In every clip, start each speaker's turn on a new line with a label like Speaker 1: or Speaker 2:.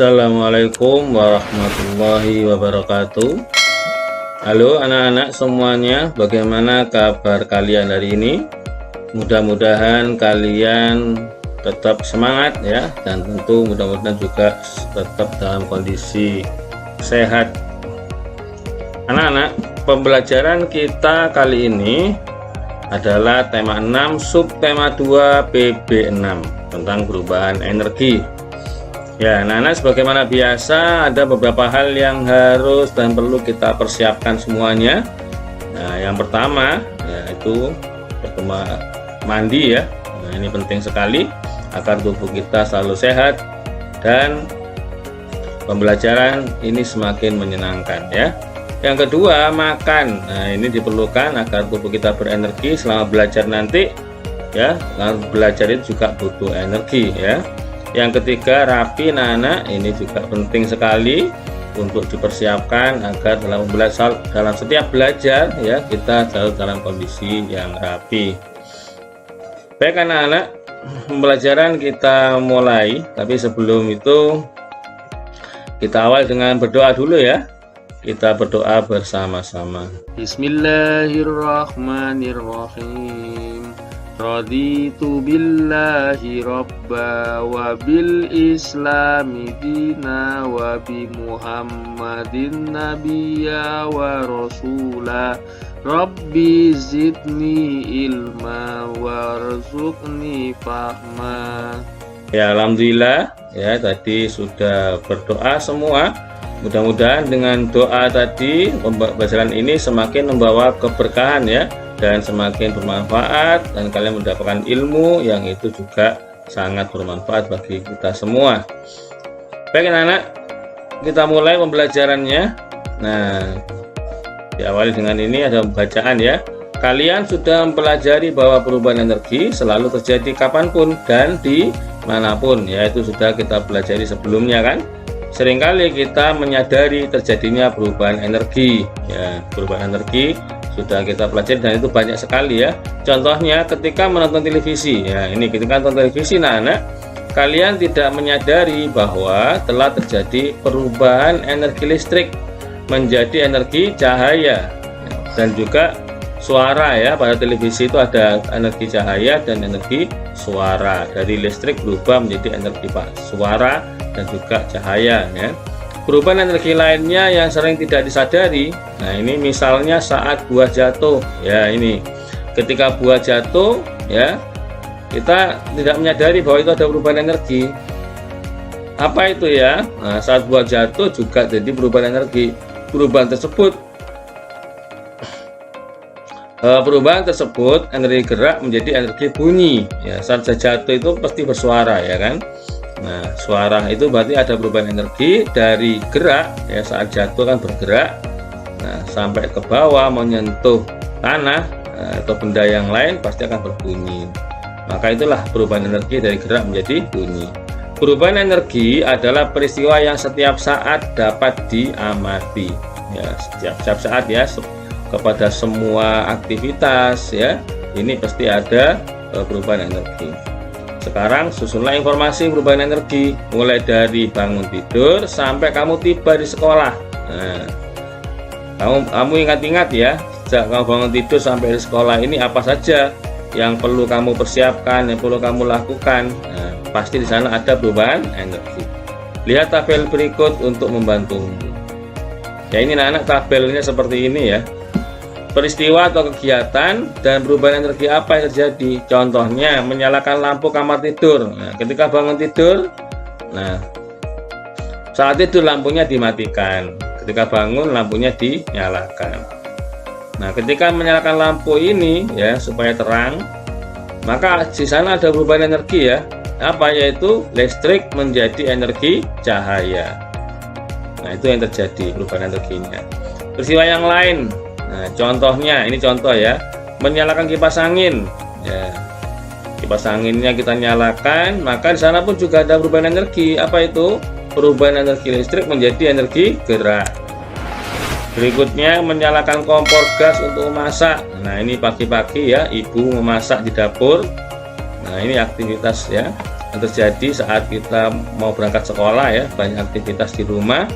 Speaker 1: Assalamualaikum warahmatullahi wabarakatuh. Halo anak-anak semuanya, bagaimana kabar kalian hari ini? Mudah-mudahan kalian tetap semangat ya, dan tentu mudah-mudahan juga tetap dalam kondisi sehat. Anak-anak, pembelajaran kita kali ini adalah tema 6 subtema 2 PB6 tentang perubahan energi. Ya, anak-anak, sebagaimana biasa ada beberapa hal yang harus dan perlu kita persiapkan semuanya. Nah, yang pertama yaitu pertama mandi ya. Nah, ini penting sekali agar tubuh kita selalu sehat dan pembelajaran ini semakin menyenangkan ya. Yang kedua, makan. Nah, ini diperlukan agar tubuh kita berenergi selama belajar nanti ya. Selama belajar itu juga butuh energi ya. Yang ketiga, rapi anak-anak, ini juga penting sekali untuk dipersiapkan agar dalam setiap belajar ya kita selalu dalam kondisi yang rapi. Baik anak-anak, pembelajaran kita mulai, tapi sebelum itu kita awal dengan berdoa dulu ya. Kita berdoa bersama-sama. Bismillahirrahmanirrahim. Raditu billahi robba wa bil islami dina wa bi muhammadin nabiyya wa rasula. Rabbi zidni ilma warzuqni fahma. Ya, alhamdulillah ya, tadi sudah berdoa semua. Mudah-mudahan dengan doa tadi pembelajaran ini semakin membawa keberkahan ya, dan semakin bermanfaat, dan kalian mendapatkan ilmu yang itu juga sangat bermanfaat bagi kita semua. Baik anak-anak, kita mulai pembelajarannya. Nah, diawali dengan ini ada bacaan ya. Kalian sudah mempelajari bahwa perubahan energi selalu terjadi kapanpun dan di manapun, yaitu sudah kita pelajari sebelumnya kan. Seringkali kita menyadari terjadinya perubahan energi ya, perubahan energi sudah kita pelajari dan itu banyak sekali ya. Contohnya ketika menonton televisi ya, ini ketika menonton televisi anak-anak, kalian tidak menyadari bahwa telah terjadi perubahan energi listrik menjadi energi cahaya dan juga suara ya. Pada televisi itu ada energi cahaya dan energi suara, dari listrik berubah menjadi energi suara dan juga cahaya ya. Perubahan energi lainnya yang sering tidak disadari, nah ini misalnya saat buah jatuh ya, ini ketika buah jatuh ya, kita tidak menyadari bahwa itu ada perubahan energi. Apa itu ya? Nah, saat buah jatuh juga jadi perubahan energi. Perubahan tersebut energi gerak menjadi energi bunyi ya. Saat jatuh itu pasti bersuara ya kan. Nah, suara itu berarti ada perubahan energi dari gerak ya, saat jatuh kan bergerak. Nah, sampai ke bawah menyentuh tanah atau benda yang lain pasti akan berbunyi. Maka itulah perubahan energi dari gerak menjadi bunyi. Perubahan energi adalah peristiwa yang setiap saat dapat diamati ya, setiap saat ya, kepada semua aktivitas ya. Ini pasti ada perubahan energi. Sekarang susunlah informasi perubahan energi mulai dari bangun tidur sampai kamu tiba di sekolah. Nah, kamu ingat-ingat ya, sejak kamu bangun tidur sampai di sekolah ini apa saja yang perlu kamu persiapkan, yang perlu kamu lakukan. Nah, pasti di sana ada perubahan energi. Lihat tabel berikut untuk membantumu. Ya, ini anak-anak tabelnya seperti ini ya. Peristiwa atau kegiatan dan perubahan energi apa yang terjadi. Contohnya menyalakan lampu kamar tidur. Nah, ketika bangun tidur, nah saat tidur lampunya dimatikan, ketika bangun lampunya dinyalakan. Nah, ketika menyalakan lampu ini ya supaya terang, maka di sana ada perubahan energi ya. Apa? Yaitu listrik menjadi energi cahaya. Nah, itu yang terjadi perubahan energinya. Peristiwa yang lain. Nah, contohnya, ini contoh ya, menyalakan kipas angin. Ya, kipas anginnya kita nyalakan, maka di sana pun juga ada perubahan energi. Apa itu? Perubahan energi listrik menjadi energi gerak. Berikutnya menyalakan kompor gas untuk memasak. Nah, ini pagi-pagi ya, ibu memasak di dapur. Nah, ini aktivitas ya. yang terjadi saat kita mau berangkat sekolah ya, banyak aktivitas di rumah.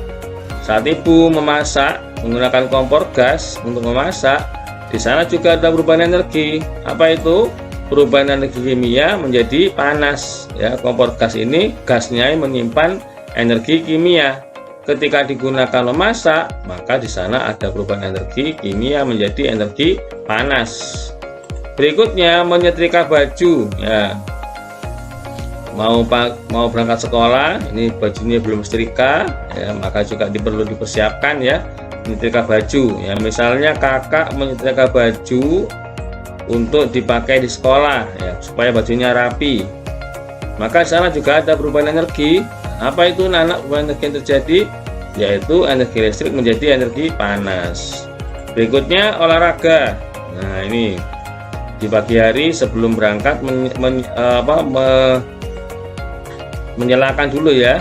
Speaker 1: Saat ibu memasak menggunakan kompor gas untuk memasak, di sana juga ada perubahan energi. Apa itu? Perubahan energi kimia menjadi panas ya. Kompor gas ini gasnya menyimpan energi kimia. Ketika digunakan memasak, maka di sana ada perubahan energi kimia menjadi energi panas. Berikutnya menyetrika baju ya. Mau berangkat sekolah, ini bajunya belum setrika ya, maka juga perlu dipersiapkan ya, menyetrika baju ya. Misalnya kakak menyetrika baju untuk dipakai di sekolah ya, supaya bajunya rapi, maka di sana juga ada perubahan energi. Apa itu anak perubahan energi yang terjadi? Yaitu energi listrik menjadi energi panas. Berikutnya olahraga. Nah ini di pagi hari sebelum berangkat menyalakan dulu ya,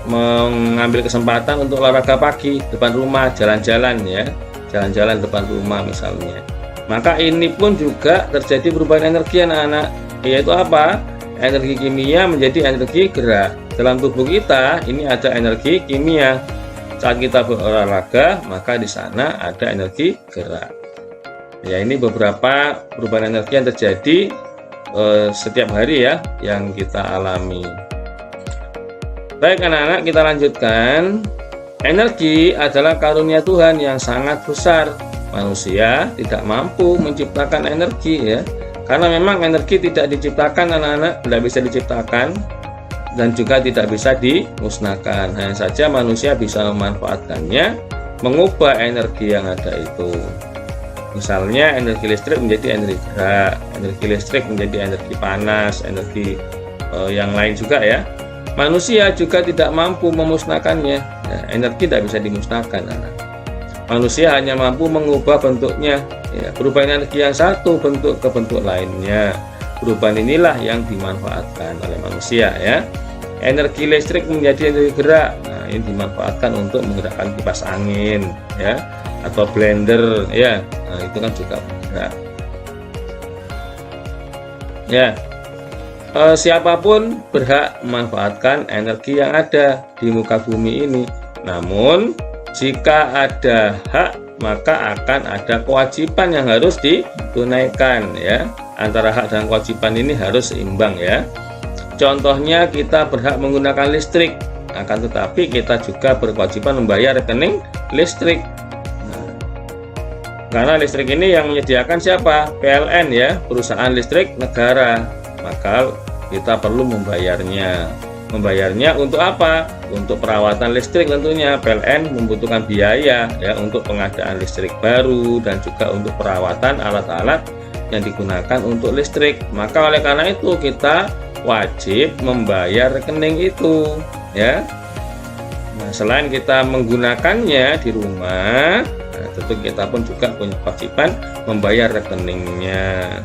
Speaker 1: mengambil kesempatan untuk olahraga pagi depan rumah, jalan-jalan ya, jalan-jalan depan rumah misalnya. Maka ini pun juga terjadi perubahan energi anak-anak, yaitu apa? Energi kimia menjadi energi gerak. Dalam tubuh kita ini ada energi kimia. Saat kita berolahraga, maka di sana ada energi gerak. Ya, ini beberapa perubahan energi yang terjadi setiap hari ya, yang kita alami. Baik anak-anak, kita lanjutkan. Energi adalah karunia Tuhan yang sangat besar. Manusia tidak mampu menciptakan energi ya, karena memang energi tidak diciptakan anak-anak, tidak bisa diciptakan dan juga tidak bisa dimusnahkan. Hanya saja manusia bisa memanfaatkannya, mengubah energi yang ada itu. Misalnya energi listrik menjadi energi gerak, energi listrik menjadi energi panas, energi yang lain juga ya. Manusia juga tidak mampu memusnahkannya. Ya, energi tidak bisa dimusnahkan anak. Manusia hanya mampu mengubah bentuknya ya, perubahan energi yang satu bentuk ke bentuk lainnya. Perubahan inilah yang dimanfaatkan oleh manusia ya. Energi listrik menjadi energi gerak. Nah, ini dimanfaatkan untuk menggerakkan kipas angin ya, atau blender ya. Nah, itu kan juga bergerak. Ya. Siapapun berhak memanfaatkan energi yang ada di muka bumi ini. Namun jika ada hak, maka akan ada kewajiban yang harus ditunaikan ya. Antara hak dan kewajiban ini harus seimbang ya. Contohnya kita berhak menggunakan listrik, akan tetapi kita juga berkewajiban membayar rekening listrik. Nah, karena listrik ini yang menyediakan siapa? PLN ya, perusahaan listrik negara. Maka kita perlu membayarnya. Membayarnya untuk apa? Untuk perawatan listrik tentunya. PLN membutuhkan biaya ya untuk pengadaan listrik baru dan juga untuk perawatan alat-alat yang digunakan untuk listrik. Maka oleh karena itu kita wajib membayar rekening itu ya. Nah, selain kita menggunakannya di rumah, nah, tentu kita pun juga punya kewajiban membayar rekeningnya.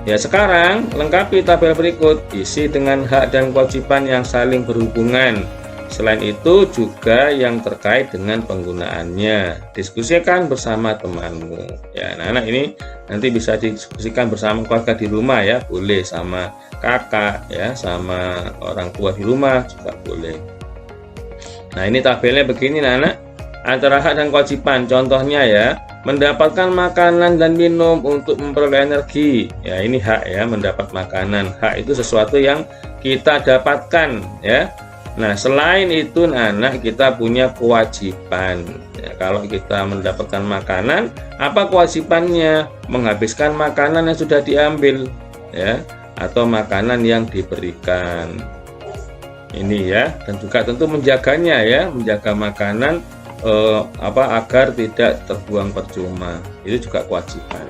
Speaker 1: Ya, sekarang lengkapi tabel berikut, isi dengan hak dan kewajiban yang saling berhubungan. Selain itu juga yang terkait dengan penggunaannya. Diskusikan bersama temanmu. Ya, anak-anak ini nanti bisa didiskusikan bersama keluarga di rumah ya, boleh sama kakak ya, sama orang tua di rumah juga boleh. Nah, ini tabelnya begini anak-anak. Antara hak dan kewajiban, contohnya ya, mendapatkan makanan dan minum untuk memperoleh energi. Ya, ini hak ya, mendapat makanan. Hak itu sesuatu yang kita dapatkan ya. Nah, selain itu anak kita punya kewajiban ya, kalau kita mendapatkan makanan, apa kewajibannya? Menghabiskan makanan yang sudah diambil ya, atau makanan yang diberikan ini ya, dan juga tentu menjaganya ya, menjaga makanan agar tidak terbuang percuma, itu juga kewajiban.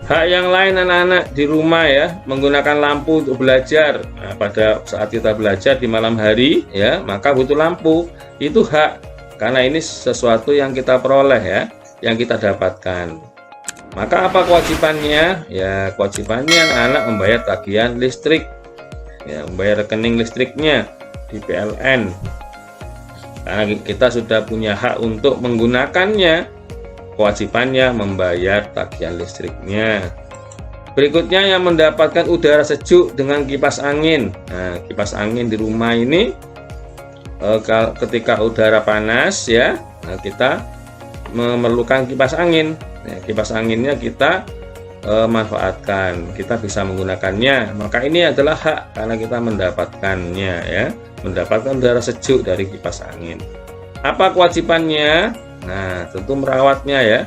Speaker 1: Hak yang lain anak-anak di rumah ya, menggunakan lampu untuk belajar. Nah, pada saat kita belajar di malam hari ya, maka butuh lampu, itu hak, karena ini sesuatu yang kita peroleh ya, yang kita dapatkan. Maka apa kewajibannya? Ya, kewajibannya anak membayar tagihan listrik ya, membayar rekening listriknya di PLN. Karena kita sudah punya hak untuk menggunakannya, kewajibannya membayar tagihan listriknya. Berikutnya yang mendapatkan udara sejuk dengan kipas angin. Nah, kipas angin di rumah ini ketika udara panas ya, nah kita memerlukan kipas angin. Nah, kipas anginnya kita manfaatkan, kita bisa menggunakannya. Maka ini adalah hak karena kita mendapatkannya ya, mendapatkan udara sejuk dari kipas angin. Apa kewajibannya? Nah, tentu merawatnya ya,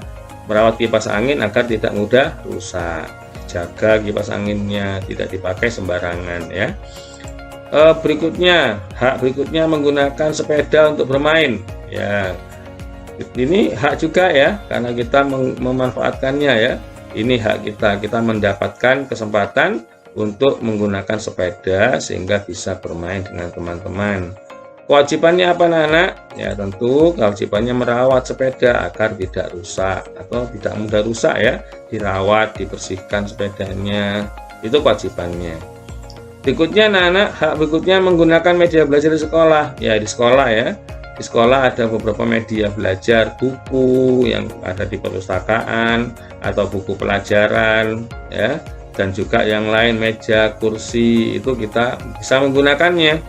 Speaker 1: merawat kipas angin agar tidak mudah rusak. Jaga kipas anginnya tidak dipakai sembarangan ya. Berikutnya, hak berikutnya menggunakan sepeda untuk bermain ya. Ini hak juga ya, karena kita memanfaatkannya ya. Ini hak kita mendapatkan kesempatan untuk menggunakan sepeda sehingga bisa bermain dengan teman-teman. Kewajibannya apa anak-anak? Ya tentu kewajibannya merawat sepeda agar tidak rusak atau tidak mudah rusak ya. Dirawat, dibersihkan sepedanya, itu kewajibannya. Berikutnya anak-anak, hak berikutnya menggunakan media belajar di sekolah. Ya di sekolah ya. Di sekolah ada beberapa media belajar, buku yang ada di perpustakaan atau buku pelajaran ya, dan juga yang lain meja, kursi, itu kita bisa menggunakannya.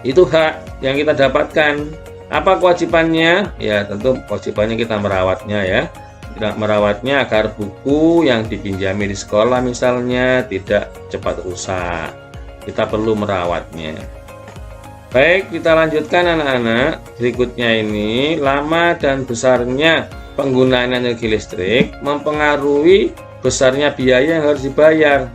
Speaker 1: Itu hak yang kita dapatkan. Apa kewajibannya? Ya tentu kewajibannya kita merawatnya ya. Kita merawatnya agar buku yang dipinjami di sekolah misalnya tidak cepat rusak. Kita perlu merawatnya. Baik, kita lanjutkan anak-anak. Berikutnya ini, lama dan besarnya penggunaan energi listrik mempengaruhi besarnya biaya yang harus dibayar.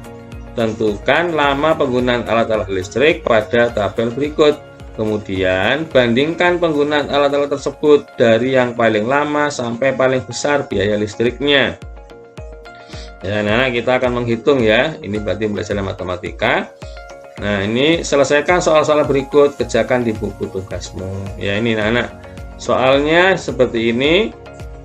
Speaker 1: Tentukan lama penggunaan alat-alat listrik pada tabel berikut. Kemudian bandingkan penggunaan alat-alat tersebut dari yang paling lama sampai paling besar biaya listriknya. Ya, nah kita akan menghitung ya. Ini berarti belajar matematika. Nah, ini selesaikan soal-soal berikut, kerjakan di buku tugasmu. Ya, ini anak-anak. Soalnya seperti ini.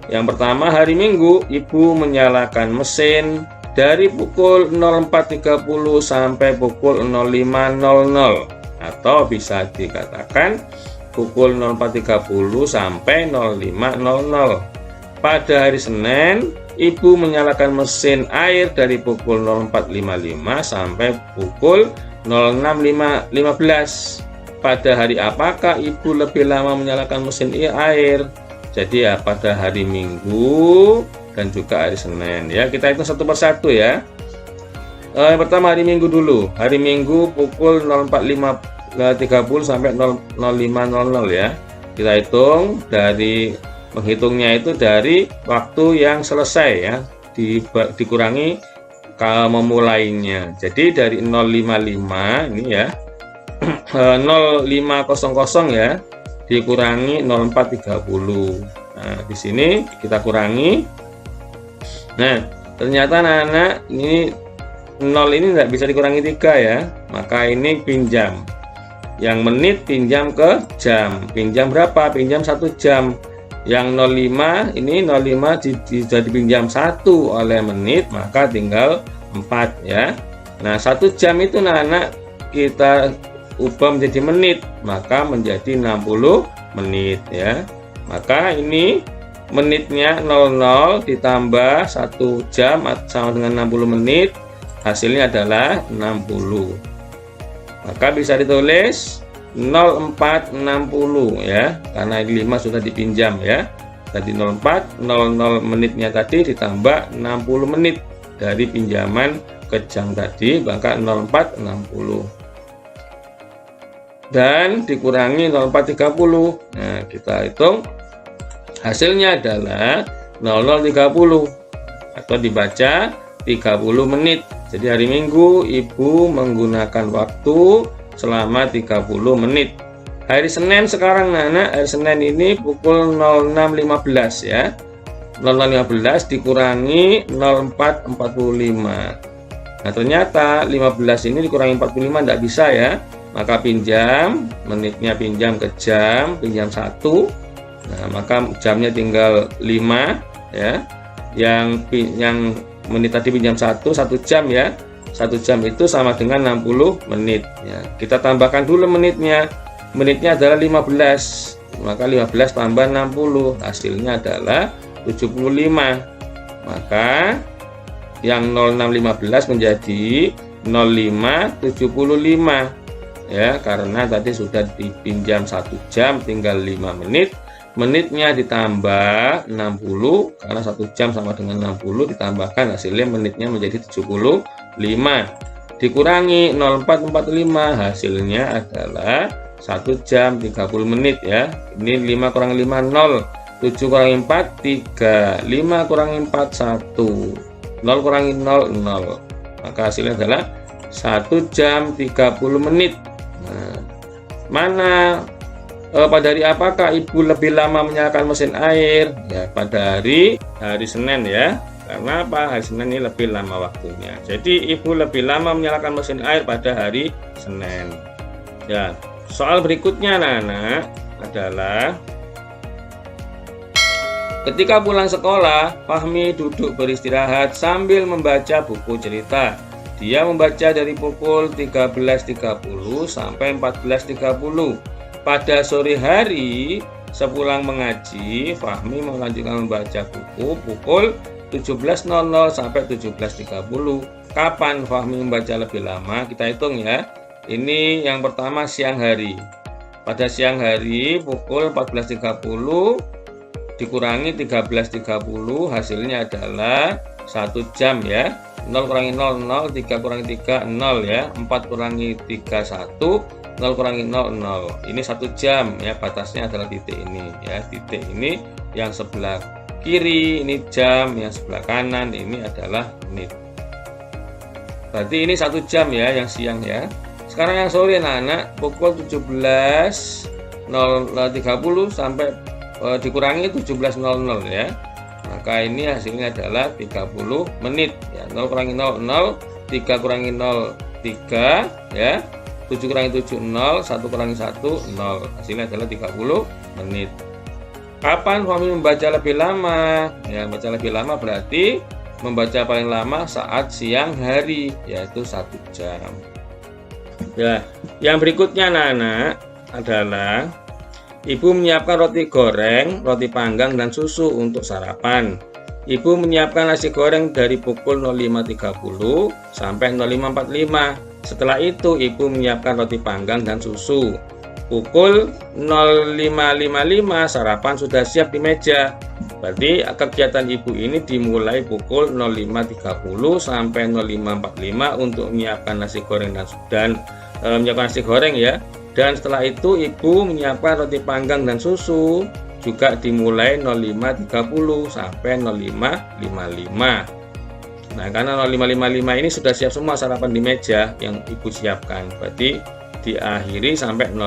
Speaker 1: Yang pertama, hari Minggu ibu menyalakan mesin dari pukul 04.30 sampai pukul 05.00 atau bisa dikatakan pukul 04.30 sampai 05.00. Pada hari Senin, ibu menyalakan mesin air dari pukul 04.55 sampai pukul 06.15. Pada hari apakah ibu lebih lama menyalakan mesin air? Jadi ya pada hari Minggu dan juga hari Senin ya. Kita hitung satu persatu ya. Yang pertama hari Minggu dulu. Hari Minggu pukul 04.30 sampai 05.00 ya. Kita hitung dari menghitungnya itu dari waktu yang selesai ya. Dikurangi memulainya. Jadi dari 055 ini ya. 0500 ya dikurangi 04.30. Nah, di sini kita kurangi. Nah, ternyata anak-anak ini 0 ini tidak bisa dikurangi 3 ya. Maka ini pinjam. Yang menit pinjam ke jam. Pinjam berapa? Pinjam 1 jam. Yang 05 ini 05 sudah dipinjam 1 oleh menit, maka tinggal 4 ya. Nah, 1 jam itu anak-anak kita ubah menjadi menit, maka menjadi 60 menit ya. Maka ini menitnya 00 ditambah 1 jam sama dengan 60 menit, hasilnya adalah 60. Maka bisa ditulis 0460 ya, karena 5 sudah dipinjam ya. Tadi 04, 00 menitnya tadi ditambah 60 menit dari pinjaman ke jam tadi, maka 0460 dan dikurangi 0430. Nah, kita hitung hasilnya adalah 0030 atau dibaca 30 menit. Jadi hari Minggu ibu menggunakan waktu selama 30 menit. Hari Senin sekarang anak, hari Senin ini pukul 06.15 ya. 00.15 dikurangi 04.45. Nah, ternyata 15 ini dikurangi 45 tidak bisa ya. Maka pinjam, menitnya pinjam ke jam, pinjam 1. Nah, maka jamnya tinggal 5 ya. Yang menit tadi pinjam 1 jam ya. 1 jam itu sama dengan 60 menit ya. Kita tambahkan dulu menitnya. Menitnya adalah 15. Maka 15 tambah 60 hasilnya adalah 75. Maka Yang 0615 menjadi 0575 ya, karena tadi sudah dipinjam 1 jam tinggal 5 menit. Menitnya ditambah 60 karena 1 jam sama dengan 60, ditambahkan hasilnya menitnya menjadi 75, dikurangi 0445 hasilnya adalah 1 jam 30 menit ya. Ini 5 kurang 5 0, 7 kurangi 4 3, 5 kurangi 4 1, 0 kurangi 0 0, maka hasilnya adalah 1 jam 30 menit. Nah, mana pada hari apakah Ibu lebih lama menyalakan mesin air? Ya, pada hari Senin ya. Karena apa? Hari Senin ini lebih lama waktunya. Jadi Ibu lebih lama menyalakan mesin air pada hari Senin. Ya, soal berikutnya anak-anak adalah ketika pulang sekolah, Fahmi duduk beristirahat sambil membaca buku cerita. Dia membaca dari pukul 13.30 sampai 14.30. Pada sore hari, sepulang mengaji, Fahmi melanjutkan membaca buku pukul 17.00 sampai 17.30. Kapan Fahmi membaca lebih lama? Kita hitung ya. Ini yang pertama siang hari. Pada siang hari pukul 14.30 dikurangi 13.30, hasilnya adalah 1 jam ya. 0 kurangi 0 0, 3 kurangi 3 0 ya, 4 kurangi 3 1, 0 kurangi 0 0. Ini 1 jam ya, batasnya adalah titik ini ya. Titik ini yang sebelah kiri ini jam, yang sebelah kanan ini adalah menit. Berarti ini 1 jam ya yang siang ya. Sekarang yang sore anak-anak pukul 17.30 sampai dikurangi 17.00 ya. Maka ini hasilnya adalah 30 menit ya. 0 kurangi 0 0, 3 kurangi 0 3 ya, 7 kurangi 7 0, 1 kurangi 1 0. Hasilnya adalah 30 menit. Kapan Fahmi membaca lebih lama? Ya, membaca lebih lama berarti membaca paling lama saat siang hari, yaitu 1 jam. Ya, yang berikutnya anak-anak adalah Ibu menyiapkan roti goreng, roti panggang, dan susu untuk sarapan. Ibu menyiapkan nasi goreng dari pukul 05.30 sampai 05.45. Setelah itu, Ibu menyiapkan roti panggang dan susu. Pukul 05.55 sarapan sudah siap di meja. Berarti kegiatan Ibu ini dimulai pukul 05.30 sampai 05.45 untuk menyiapkan nasi goreng dan menyiapkan nasi goreng ya. Dan setelah itu Ibu menyiapkan roti panggang dan susu juga dimulai 05.30 sampai 05.55. Nah, karena 05.55 ini sudah siap semua sarapan di meja yang Ibu siapkan. Berarti diakhiri sampai 05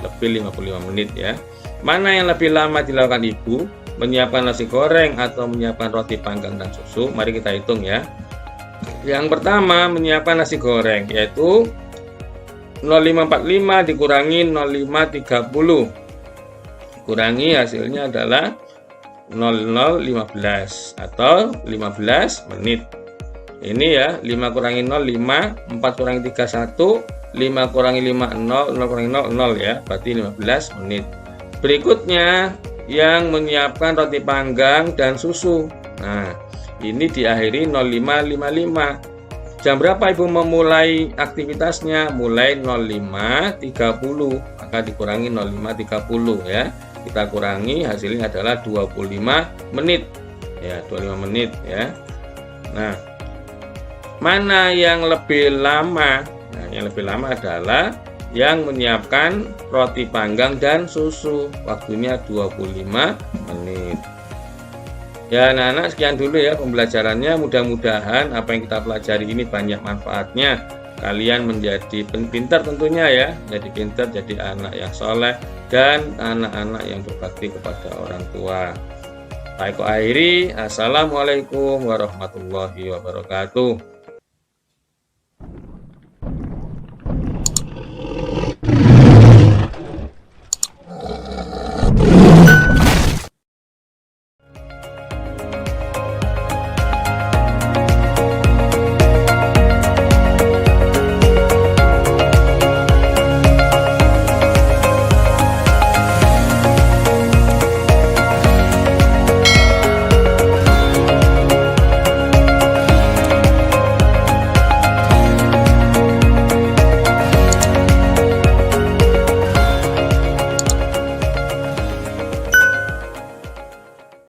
Speaker 1: lebih 55 menit ya. Mana yang lebih lama dilakukan Ibu? Menyiapkan nasi goreng atau menyiapkan roti panggang dan susu? Mari kita hitung ya. Yang pertama menyiapkan nasi goreng, yaitu 05.45 dikurangi 05.30, kurangi hasilnya adalah 00.15 atau 15 menit. Ini ya, 5 kurangi 0 5, 4 kurangi 3 1, 5 kurangi 5 0, 0 kurangi 0 0 ya, berarti 15 menit. Berikutnya yang menyiapkan roti panggang dan susu. Nah, ini diakhiri 05.55. Jam berapa Ibu memulai aktivitasnya? Mulai 05.30, maka dikurangi 05.30 ya. Kita kurangi, hasilnya adalah 25 menit. Ya, 25 menit ya. Nah, mana yang lebih lama? Nah, yang lebih lama adalah yang menyiapkan roti panggang dan susu. Waktunya 25 menit. Ya anak-anak, sekian dulu ya pembelajarannya. Mudah-mudahan apa yang kita pelajari ini banyak manfaatnya. Kalian menjadi pintar tentunya ya. Jadi pintar, jadi anak yang soleh dan anak-anak yang berbakti kepada orang tua. Baik, akhiri. Assalamualaikum warahmatullahi wabarakatuh.